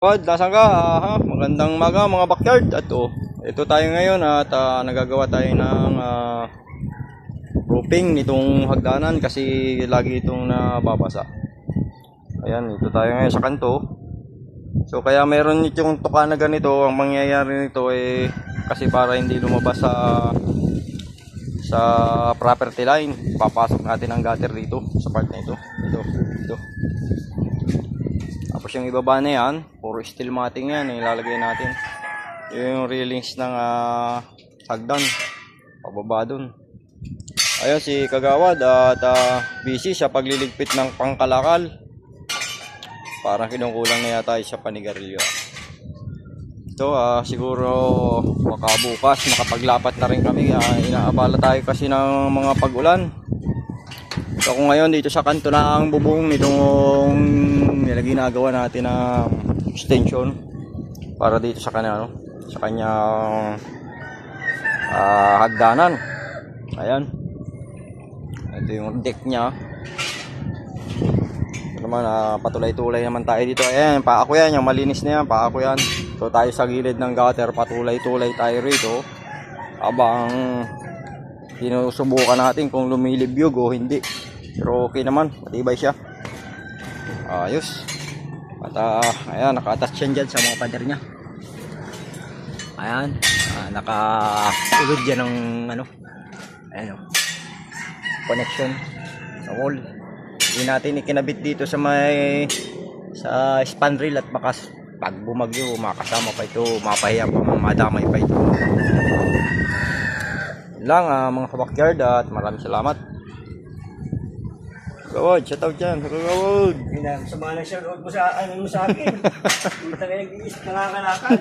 Pod, nasaan ka? Magandang umaga mga backyard. At ito tayo ngayon at nagagawa tayo ng roofing nitong hagdanan kasi lagi itong nababasa. Ayan, ito tayo ngayon sa kanto. So kaya meron itong tuka na ganito. Ang mangyayari nito kasi para hindi lumabas sa property line, papasok natin ang gutter dito sa part na ito. Ito. Tapos yung ibaba na yan, puro steel matting yan, ilalagay natin. Yung railings ng hagdan, pababa dun. Ayun si Kagawad at busy sa pagliligpit ng pangkalakal. Parang kinukulang na yata sa panigarilyo. Ito siguro baka bukas nakapaglapat na rin kami. Inaabala tayo kasi ng mga pag-ulan. So kung ngayon dito sa kanto na ang bubong nitong ginagawa natin ng extension para dito sa kanya, sa kanyang hagdanan. Ayan. Ito yung deck niya. Ito naman patulay-tulay naman tayo dito. Ayan, paako yan, yung malinis na yan, paako yan. So tayo sa gilid ng gutter, patulay-tulay tayo rito. Abang sinusubukan natin kung lumilibyog o hindi. Pero okay naman, matibay siya. Ayos. At ayan, naka-attach yan dyan sa mga pader nya. Ayan, naka-ulod dyan ng ayan connection sa wall. Hindi natin ikinabit dito sa span rail at baka pag bumagyo, makasama pa ito, mapahiya pa, madamay pa ito. Yun lang mga kabakyard at maraming salamat. Kagawad, shout out dyan, Kagawad. Sama na siya, huwag mo sa akin. Kita nga nag-iisip, nangangalakal.